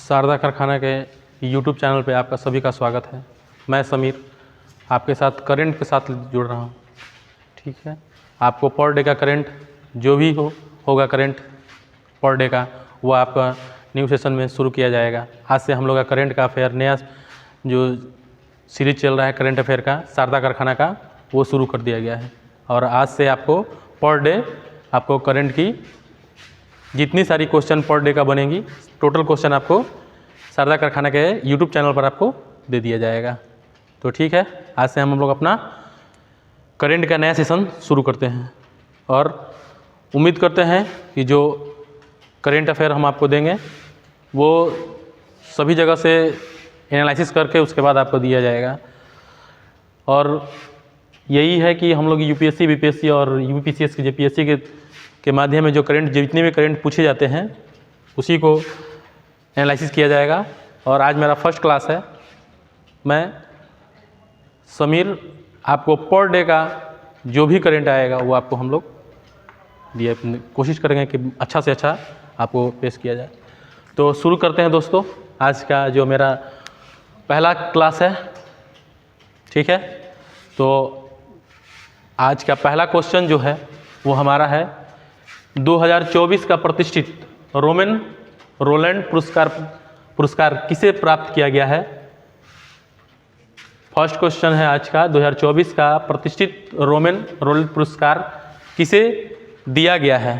शारदा कारखाना के YouTube channel पे आपका सभी का स्वागत है। मैं समीर आपके साथ करंट के साथ जुड़ रहा हूँ। ठीक है, आपको पर डे का करंट जो भी होगा करंट पर डे का, वो आपका न्यू सेशन में शुरू किया जाएगा। आज से हम लोग का करंट का अफेयर नया जो सीरीज चल रहा है करंट अफेयर का शारदा कारखाना का, वो शुरू कर दिया गया है। और आज से आपको पर डे आपको करंट की जितनी सारी क्वेश्चन पर डे का बनेंगी, टोटल क्वेश्चन आपको शारदा कारखाना के यूट्यूब चैनल पर आपको दे दिया जाएगा। तो ठीक है, आज से हम लोग अपना करंट का नया सेशन शुरू करते हैं और उम्मीद करते हैं कि जो करंट अफेयर हम आपको देंगे वो सभी जगह से एनालिसिस करके उसके बाद आपको दिया जाएगा। और यही है कि हम लोग यूपीएससी, बीपीएससी और यूपीसीएस के जेपीएससी के माध्यम में जो करंट जितने भी करंट पूछे जाते हैं उसी को एनालिसिस किया जाएगा। और आज मेरा फर्स्ट क्लास है। मैं समीर आपको पर डे का जो भी करंट आएगा वो आपको हम लोग दिए कोशिश करेंगे कि अच्छा से अच्छा आपको पेश किया जाए। तो शुरू करते हैं दोस्तों, आज का जो मेरा पहला क्लास है। ठीक है, तो आज का पहला क्वेश्चन जो है वो हमारा है 2024 का प्रतिष्ठित रोलैंड पुरस्कार किसे प्राप्त किया गया है। फर्स्ट क्वेश्चन है आज का, 2024 का प्रतिष्ठित रोलैंड पुरस्कार किसे दिया गया है।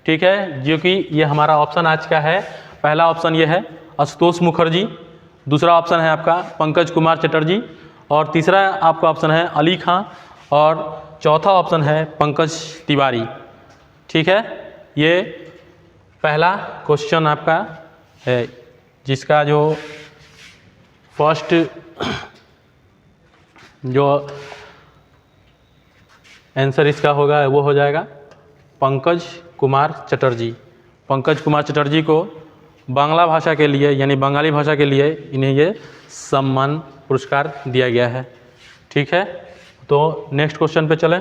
ठीक है, जो कि ये हमारा ऑप्शन आज का है। पहला ऑप्शन ये है आशुतोष मुखर्जी, दूसरा ऑप्शन है आपका पंकज कुमार चटर्जी, और तीसरा आपका ऑप्शन है अली खां, और चौथा ऑप्शन है पंकज तिवारी। ठीक है, ये पहला क्वेश्चन आपका है जिसका जो फर्स्ट जो आंसर इसका होगा वो हो जाएगा पंकज कुमार चटर्जी। पंकज कुमार चटर्जी को बांग्ला भाषा के लिए यानी बंगाली भाषा के लिए इन्हें ये सम्मान पुरस्कार दिया गया है। ठीक है, तो नेक्स्ट क्वेश्चन पे चलें।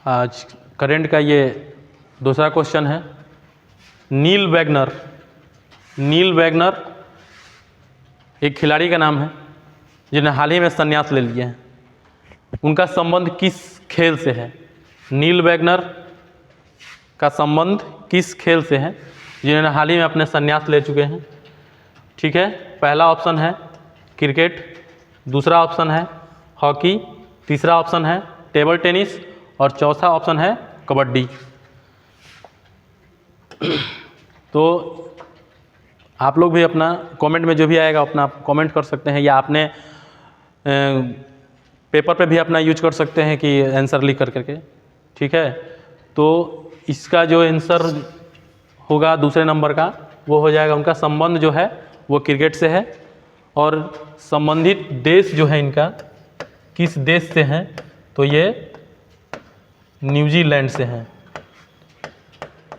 आज करंट का ये दूसरा क्वेश्चन है। नील वैगनर एक खिलाड़ी का नाम है जिन्हें हाल ही में संन्यास ले लिया है। उनका संबंध किस खेल से है। नील वैगनर का संबंध किस खेल से है जिन्होंने हाल ही में अपने संन्यास ले चुके हैं। ठीक है, पहला ऑप्शन है क्रिकेट, दूसरा ऑप्शन है हॉकी, तीसरा ऑप्शन है टेबल टेनिस, और चौथा ऑप्शन है कबड्डी। तो आप लोग भी अपना कमेंट में जो भी आएगा अपना कमेंट कर सकते हैं, या आपने पेपर पे भी अपना यूज कर सकते हैं कि आंसर लिख करके। ठीक है, तो इसका जो आंसर होगा दूसरे नंबर का वो हो जाएगा, उनका संबंध जो है वो क्रिकेट से है। और संबंधित देश जो है इनका किस देश से हैं, तो ये न्यूजीलैंड से हैं।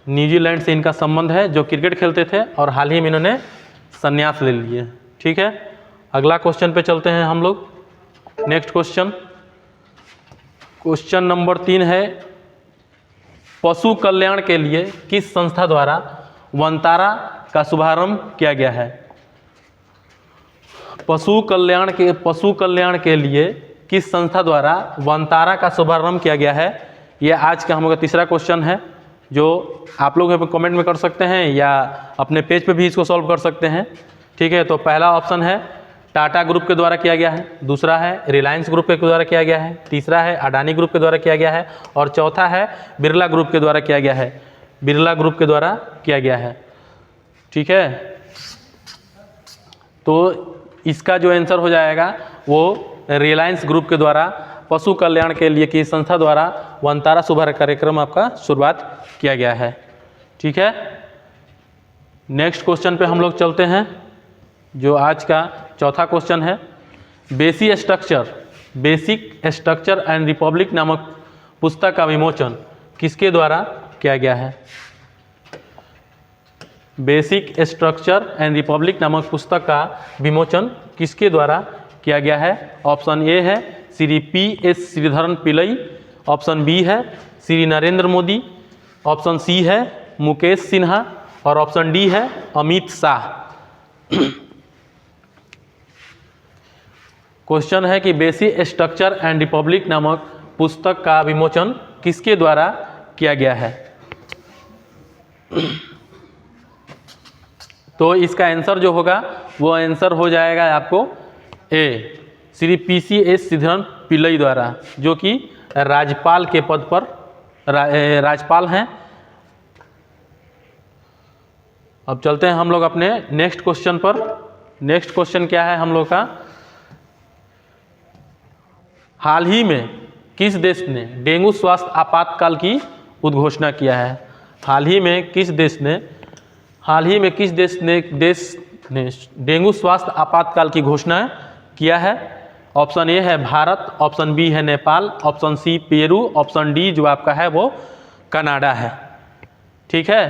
न्यूजीलैंड से इनका संबंध है, जो क्रिकेट खेलते थे और हाल ही में इन्होंने संन्यास ले लिए। ठीक है, अगला क्वेश्चन पे चलते हैं हम लोग। नेक्स्ट क्वेश्चन नंबर 3 है पशु कल्याण के लिए किस संस्था द्वारा वनतारा का शुभारंभ किया गया है। पशु कल्याण के लिए किस संस्था द्वारा वनतारा का शुभारंभ किया गया है। यह आज का हम लोग का तीसरा क्वेश्चन है, जो आप लोग कमेंट में कर सकते हैं या अपने पेज पे भी इसको सॉल्व कर सकते हैं। ठीक है, तो पहला ऑप्शन है टाटा ग्रुप के द्वारा किया गया है, दूसरा है रिलायंस ग्रुप के द्वारा किया गया है, तीसरा है अडानी ग्रुप के द्वारा किया गया है, और चौथा है बिरला ग्रुप के द्वारा किया गया है। ठीक है, तो इसका जो आंसर हो जाएगा वो रिलायंस ग्रुप के द्वारा पशु कल्याण के लिए की संस्था द्वारा वनतारा शुभारंभ कार्यक्रम आपका शुरुआत किया गया है। ठीक है, नेक्स्ट क्वेश्चन पे हम लोग चलते हैं, जो आज का चौथा क्वेश्चन है। बेसिक स्ट्रक्चर एंड रिपब्लिक नामक पुस्तक का विमोचन किसके द्वारा किया गया है। बेसिक स्ट्रक्चर एंड रिपब्लिक नामक पुस्तक का विमोचन किसके द्वारा किया गया है। ऑप्शन ए है Shri PS Sreedharan Pillai, option B है श्री नरेंद्र मोदी, ऑप्शन सी है मुकेश सिन्हा और ऑप्शन डी है अमित शाह। क्वेश्चन है कि बेसिक स्ट्रक्चर एंड रिपब्लिक नामक पुस्तक का विमोचन किसके द्वारा किया गया है? तो इसका आंसर जो होगा वो आंसर हो जाएगा आपको ए, श्री पीसीएस श्रीधरन पिल्लई द्वारा, जो कि राज्यपाल के पद पर राज्यपाल हैं। अब चलते हैं हम लोग अपने नेक्स्ट क्वेश्चन पर। नेक्स्ट क्वेश्चन क्या है हम लोग का? हाल ही में किस देश ने डेंगू स्वास्थ्य आपातकाल की उद्घोषणा किया है? हाल ही में किस देश ने डेंगू स्वास्थ्य आपातकाल की घोषणा किया है? ऑप्शन ए है भारत, ऑप्शन बी है Nepal, option C Peru, option D जो आपका है वो कनाडा है। ठीक है,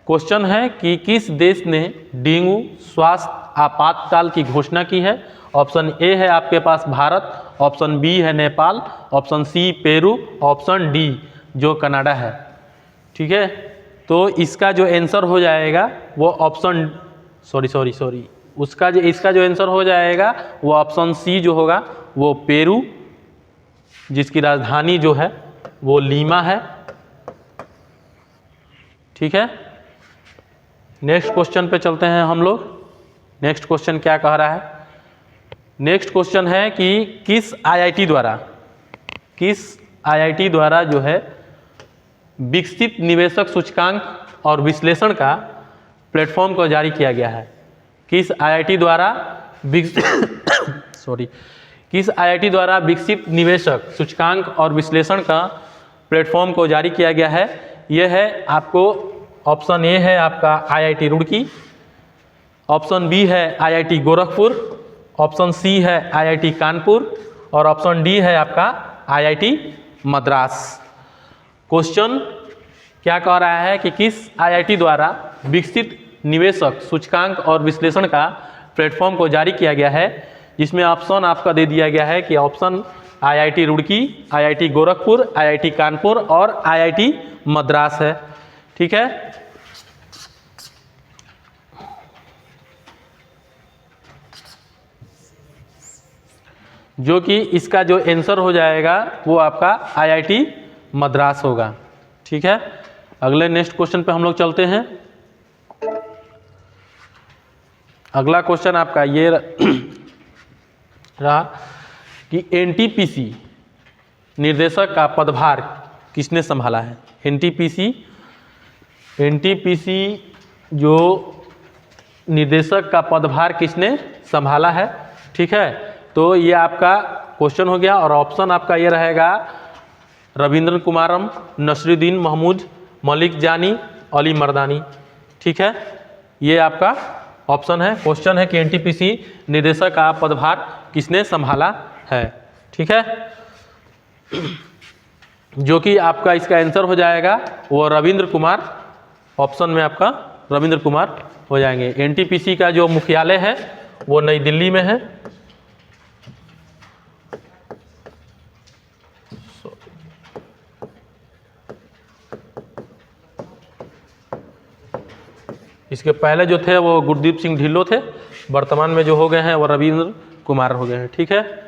क्वेश्चन है कि किस देश ने डेंगू स्वास्थ्य आपातकाल की घोषणा की है? ऑप्शन ए है आपके पास भारत, ऑप्शन बी है Nepal, option C Peru, option D जो कनाडा है। ठीक है, तो इसका जो आंसर हो जाएगा वो ऑप्शन इसका जो आंसर हो जाएगा वो ऑप्शन सी जो होगा वो पेरू, जिसकी राजधानी जो है वो लीमा है। ठीक है, नेक्स्ट क्वेश्चन पे चलते हैं हम लोग। नेक्स्ट क्वेश्चन क्या कह रहा है? नेक्स्ट क्वेश्चन है कि किस आईआईटी द्वारा जो है विकसित निवेशक सूचकांक और विश्लेषण का प्लेटफॉर्म को जारी किया गया है? किस आईआईटी द्वारा विकसित निवेशक सूचकांक और विश्लेषण का प्लेटफॉर्म को जारी किया गया है? यह है आपको ऑप्शन ए है आपका आईआईटी रुड़की, ऑप्शन बी है आईआईटी गोरखपुर, ऑप्शन सी है आईआईटी कानपुर और ऑप्शन डी है आपका आईआईटी मद्रास। क्वेश्चन क्या कह रहा है कि किस आईआईटी द्वारा विकसित निवेशक सूचकांक और विश्लेषण का प्लेटफॉर्म को जारी किया गया है, जिसमें ऑप्शन आपका दे दिया गया है कि option IIT Roorkee, IIT Gorakhpur, IIT Kanpur और आईआईटी मद्रास है। ठीक है, जो कि इसका जो आंसर हो जाएगा वो आपका आईआईटी मद्रास होगा। ठीक है, अगले नेक्स्ट क्वेश्चन पे हम लोग चलते हैं। अगला क्वेश्चन आपका ये रहा कि एनटीपीसी निर्देशक का पदभार किसने संभाला है? एनटीपीसी जो निर्देशक का पदभार किसने संभाला है? ठीक है, तो ये आपका क्वेश्चन हो गया और ऑप्शन आपका ये रहेगा रविंद्र कुमारम, नसरुद्दीन महमूद, मलिक जानी, अली मर्दानी। ठीक है, ये आपका ऑप्शन है। क्वेश्चन है कि एनटीपीसी निदेशक का पदभार किसने संभाला है? ठीक है, जो कि आपका इसका आंसर हो जाएगा वो रविंद्र कुमार, ऑप्शन में आपका रविंद्र कुमार हो जाएंगे। एनटीपीसी का जो मुख्यालय है वो नई दिल्ली में है। इसके पहले जो थे वो गुरदीप सिंह ढिल्लो थे, वर्तमान में जो हो गए हैं वो रविंद्र कुमार हो गए हैं। ठीक है,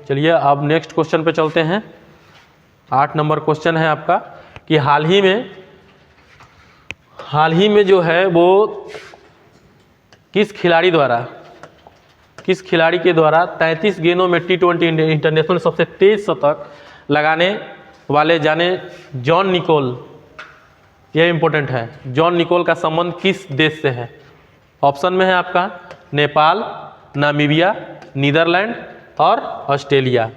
चलिए अब नेक्स्ट क्वेश्चन पे चलते हैं। 8 नंबर क्वेश्चन है आपका कि हाल ही में जो है वो किस खिलाड़ी के द्वारा 33 गेंदों में T20 इंटरनेशनल सबसे तेज शतक लगाने वाले जाने जॉन निकोल, यह इंपॉर्टेंट है, जॉन निकोल का संबंध किस देश से है? ऑप्शन में है आपका नेपाल, नामीबिया, नीदरलैंड और ऑस्ट्रेलिया।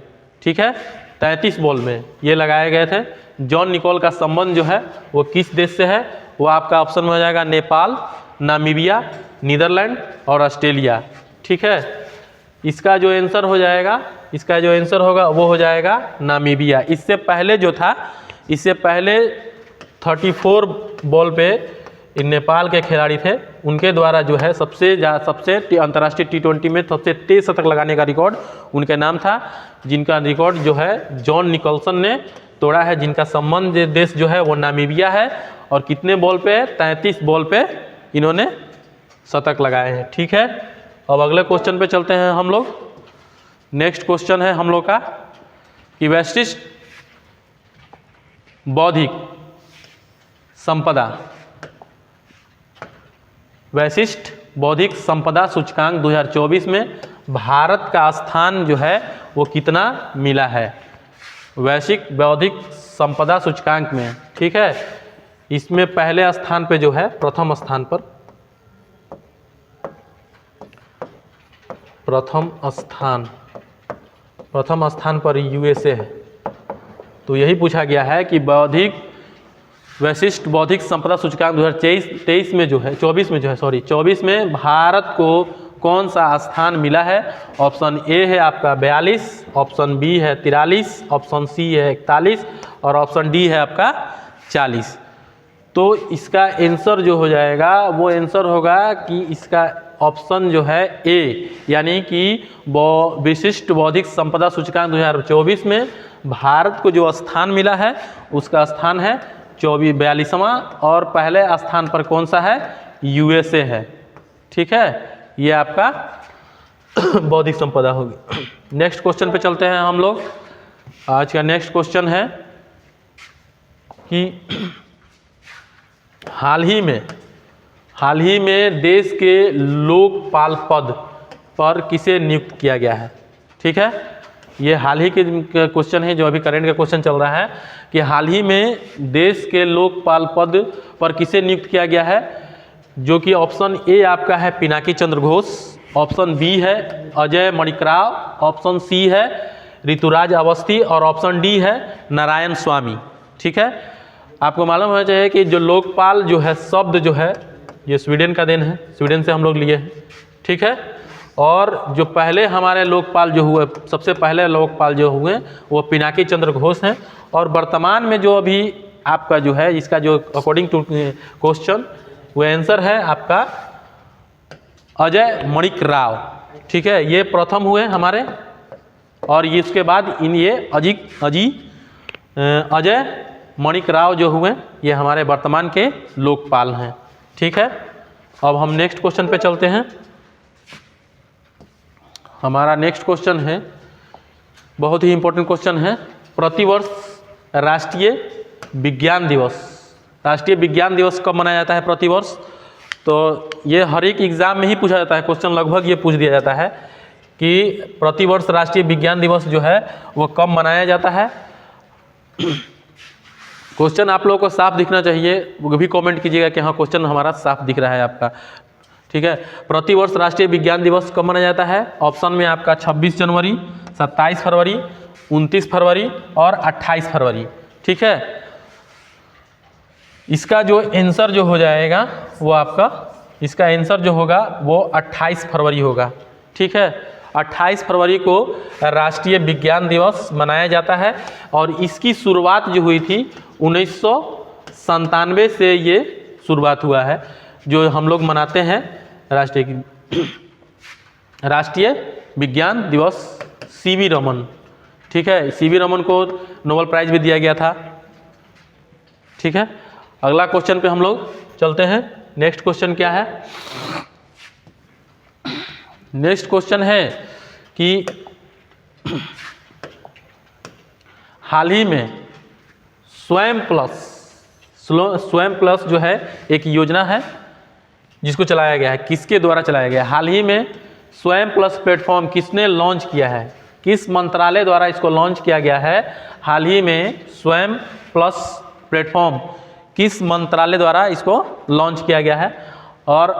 ठीक है, 33 बॉल में ये लगाए गए थे। जॉन निकोल का संबंध जो है वो किस देश से है? वो आपका ऑप्शन में हो जाएगा नेपाल, नामीबिया, नीदरलैंड और ऑस्ट्रेलिया। ठीक है, इसका जो आंसर होगा वो हो जाएगा नामीबिया। इससे पहले 34 बॉल पे नेपाल के खिलाड़ी थे, उनके द्वारा जो है सबसे अंतर्राष्ट्रीय T20 में सबसे तेज शतक लगाने का रिकॉर्ड उनके नाम था, जिनका रिकॉर्ड जो है जॉन निकोलसन ने तोड़ा है, जिनका संबंध देश जो है वो नामीबिया है, और कितने बॉल पे? 33 बॉल पे इन्होंने शतक लगाए हैं। ठीक है, अब अगले क्वेश्चन पे चलते हैं हम लोग। नेक्स्ट क्वेश्चन है हम लोग का कि वैशिष्ट बौद्धिक संपदा, वैशिष्ट बौद्धिक संपदा सूचकांक 2024 में भारत का स्थान जो है वो कितना मिला है? वैश्विक बौद्धिक संपदा सूचकांक में, ठीक है, इसमें पहले स्थान पे जो है, प्रथम स्थान पर यूएसए है। तो यही पूछा गया है कि वैशिष्ट बौद्धिक संपदा सूचकांक 2023 में जो है 24 में भारत को कौन सा स्थान मिला है? ऑप्शन ए है आपका 42, ऑप्शन बी है 43, ऑप्शन सी है 41 और ऑप्शन डी है आपका 40। तो इसका आंसर जो हो जाएगा वो आंसर होगा कि इसका ऑप्शन जो है ए, यानी कि विशिष्ट बौद्धिक संपदा सूचकांक 2024 में भारत को जो स्थान मिला है उसका स्थान है 42वां, और पहले स्थान पर कौन सा है? यूएसए है। ठीक है, ये आपका बौद्धिक संपदा होगी। नेक्स्ट क्वेश्चन पे चलते हैं हम लोग। आज का नेक्स्ट क्वेश्चन है कि हाल ही में देश के लोकपाल पद पर किसे नियुक्त किया गया है? ठीक है, ये हाल ही के क्वेश्चन है जो अभी करंट का क्वेश्चन चल रहा है कि हाल ही में देश के लोकपाल पद पर किसे नियुक्त किया गया है, जो कि ऑप्शन ए आपका है पिनाकी चंद्र घोष, ऑप्शन बी है अजय मणिक राव, ऑप्शन सी है ऋतुराज अवस्थी और ऑप्शन डी है नारायण स्वामी। ठीक है, आपको मालूम होना चाहिए कि जो लोकपाल जो है शब्द जो है ये स्वीडन का देन है, स्वीडन से हम लोग लिए हैं। ठीक है, और जो पहले हमारे लोकपाल जो हुए, सबसे पहले लोकपाल जो हुए वो पिनाकी चंद्र घोष हैं, और वर्तमान में जो अभी आपका जो है इसका जो अकॉर्डिंग टू क्वेश्चन वो आंसर है आपका अजय मणिक राव। ठीक है, ये प्रथम हुए हमारे, और इसके बाद अजय मणिक राव जो हुए ये हमारे वर्तमान के लोकपाल हैं। ठीक है, अब हम नेक्स्ट क्वेश्चन पे चलते हैं। हमारा नेक्स्ट क्वेश्चन है, बहुत ही इंपॉर्टेंट क्वेश्चन है, प्रतिवर्ष राष्ट्रीय विज्ञान दिवस कब मनाया जाता है? प्रतिवर्ष। तो ये हर एक एग्जाम में ही पूछा जाता है क्वेश्चन, लगभग ये पूछ दिया जाता है कि प्रतिवर्ष राष्ट्रीय विज्ञान दिवस जो है वो कब मनाया जाता है। क्वेश्चन आप लोगों को साफ दिखना चाहिए, वो भी कमेंट कीजिएगा कि हाँ क्वेश्चन हमारा साफ दिख रहा है आपका। ठीक है, प्रतिवर्ष राष्ट्रीय विज्ञान दिवस कब मनाया जाता है? ऑप्शन में आपका 26 जनवरी, 27 फरवरी, 29 फरवरी और 28 फरवरी। ठीक है, इसका जो आंसर जो हो जाएगा वो आपका, इसका आंसर जो होगा वो 28 फरवरी होगा। ठीक है, 28 फरवरी को राष्ट्रीय विज्ञान दिवस मनाया जाता है, और इसकी शुरुआत जो हुई थी 1997 से ये शुरुआत हुआ है, जो हम लोग मनाते हैं राष्ट्रीय विज्ञान दिवस। सीवी रमन, ठीक है, सीवी रमन को नोबेल प्राइज भी दिया गया था। ठीक है, अगला क्वेश्चन पे हम लोग चलते हैं। नेक्स्ट क्वेश्चन क्या है? नेक्स्ट क्वेश्चन है कि हाल ही में स्वयं प्लस जो है एक योजना है जिसको चलाया गया है, किसके द्वारा चलाया गया है? हाल ही में स्वयं प्लस प्लेटफॉर्म किसने लॉन्च किया है? किस मंत्रालय द्वारा इसको लॉन्च किया गया है? हाल ही में स्वयं प्लस प्लेटफॉर्म किस मंत्रालय द्वारा इसको लॉन्च किया गया है? और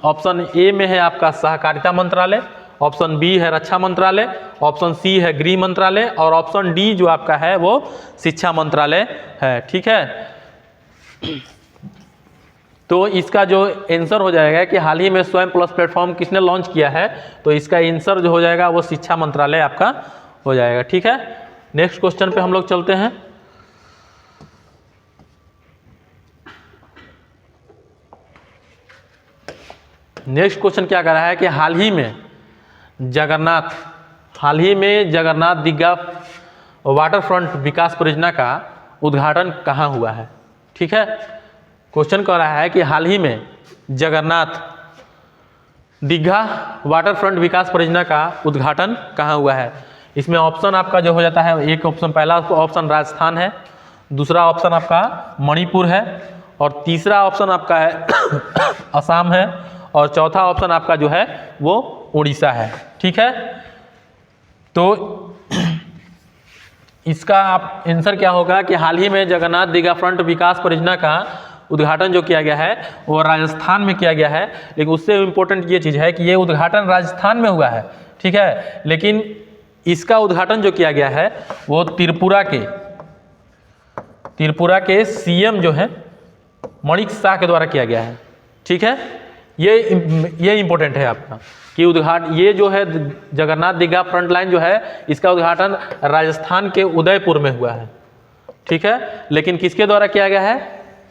ऑप्शन ए में है आपका सहकारिता मंत्रालय, ऑप्शन बी है रक्षा मंत्रालय, ऑप्शन सी है गृह मंत्रालय और ऑप्शन डी जो आपका है वो शिक्षा मंत्रालय है। ठीक है, तो इसका जो आंसर हो जाएगा कि हाल ही में स्वयं प्लस प्लेटफॉर्म किसने लॉन्च किया है, तो इसका आंसर जो हो जाएगा वो शिक्षा मंत्रालय आपका हो जाएगा। ठीक है, नेक्स्ट क्वेश्चन पे हम लोग चलते हैं। नेक्स्ट क्वेश्चन क्या कर रहा है कि हाल ही में जगन्नाथ दीघा वाटर फ्रंट विकास परियोजना का उद्घाटन कहाँ हुआ है? ठीक है, क्वेश्चन कह रहा है कि हाल ही में जगन्नाथ दीघा वाटर फ्रंट विकास परियोजना का उद्घाटन कहाँ हुआ है? इसमें ऑप्शन आपका जो हो जाता है, एक ऑप्शन, पहला ऑप्शन राजस्थान है, दूसरा ऑप्शन आपका मणिपुर है, और तीसरा ऑप्शन आपका है असम है, और चौथा ऑप्शन आपका जो है वो उड़ीसा है। ठीक है, तो इसका आप आंसर क्या होगा कि हाल ही में जगन्नाथ दीघा फ्रंट विकास परियोजना का उद्घाटन जो किया गया है वो राजस्थान में किया गया है। लेकिन उससे इम्पोर्टेंट ये चीज़ है कि ये उद्घाटन राजस्थान में हुआ है। ठीक है, लेकिन इसका उद्घाटन जो किया गया है वो त्रिपुरा के सीएम जो है मणिक शाह के द्वारा किया गया है। ठीक है, ये इम्पोर्टेंट है आपका कि ये जो है जगन्नाथ दीघा फ्रंट लाइन जो है इसका उद्घाटन राजस्थान के उदयपुर में हुआ है। ठीक है, लेकिन किसके द्वारा किया गया है?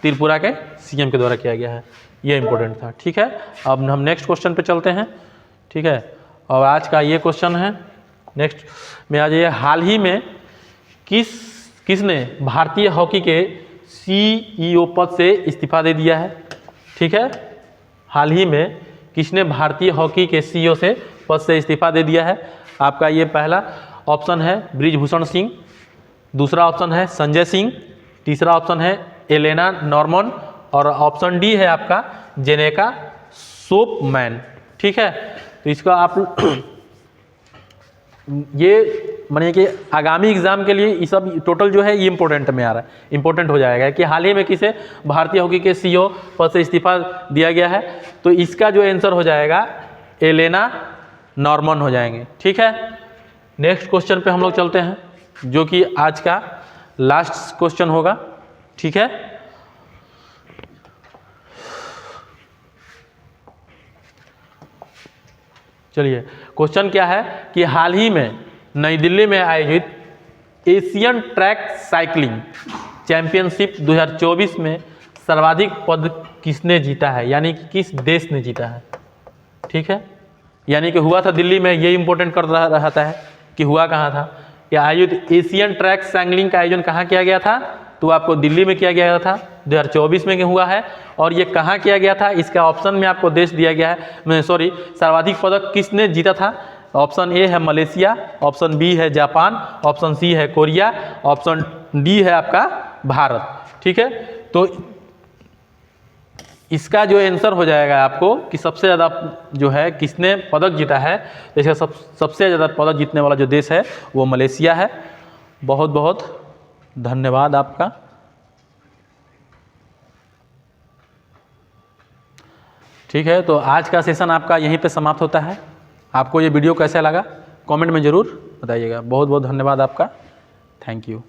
त्रिपुरा के सीएम के द्वारा किया गया है। ये इम्पोर्टेंट था। ठीक है, अब हम नेक्स्ट क्वेश्चन पे चलते हैं। ठीक है, और आज का ये क्वेश्चन है नेक्स्ट में आज ये, हाल ही में किसने भारतीय हॉकी के CEO पद से इस्तीफा दे दिया है? ठीक है, हाल ही में किसने भारतीय हॉकी के CEO से पद से इस्तीफा दे दिया है? आपका ये पहला ऑप्शन है ब्रिजभूषण सिंह, दूसरा ऑप्शन है संजय सिंह, तीसरा ऑप्शन है एलेना नॉर्मन, और ऑप्शन डी है आपका जेनेका सोपमैन। ठीक है, तो इसका आप ये मानिए कि आगामी एग्जाम के लिए ये सब टोटल जो है ये इंपॉर्टेंट में आ रहा है, इंपॉर्टेंट हो जाएगा कि हाल ही में किसे भारतीय हॉकी के CEO पद से इस्तीफा दिया गया है। तो इसका जो आंसर हो जाएगा एलेना नॉर्मन हो जाएंगे। ठीक है, नेक्स्ट क्वेश्चन पे हम लोग चलते हैं जो कि आज का लास्ट क्वेश्चन होगा। ठीक है, चलिए क्वेश्चन क्या है कि हाल ही में नई दिल्ली में आयोजित एशियन ट्रैक साइकिलिंग चैंपियनशिप 2024 में सर्वाधिक पद किसने जीता है, यानी कि किस देश ने जीता है? ठीक है, यानी कि हुआ था दिल्ली में, ये इंपॉर्टेंट कर रहता है कि हुआ कहाँ था। कि आयोजित एशियन ट्रैक साइकिलिंग का आयोजन कहाँ किया गया था? तो आपको दिल्ली में किया गया था, 2024 में हुआ है। और ये कहाँ किया गया था? इसका ऑप्शन में आपको देश दिया गया है, सॉरी, सर्वाधिक पदक किसने जीता था? ऑप्शन ए है मलेशिया, ऑप्शन बी है जापान, ऑप्शन सी है कोरिया, ऑप्शन डी है आपका भारत। ठीक है, तो इसका जो आंसर हो जाएगा आपको कि सबसे ज़्यादा जो है किसने पदक जीता है, तो इसका सबसे ज़्यादा पदक जीतने वाला जो देश है वो मलेशिया है। बहुत बहुत धन्यवाद आपका। ठीक है, तो आज का सेशन आपका यहीं पे समाप्त होता है। आपको ये वीडियो कैसा लगा कमेंट में ज़रूर बताइएगा। बहुत बहुत धन्यवाद आपका। Thank you.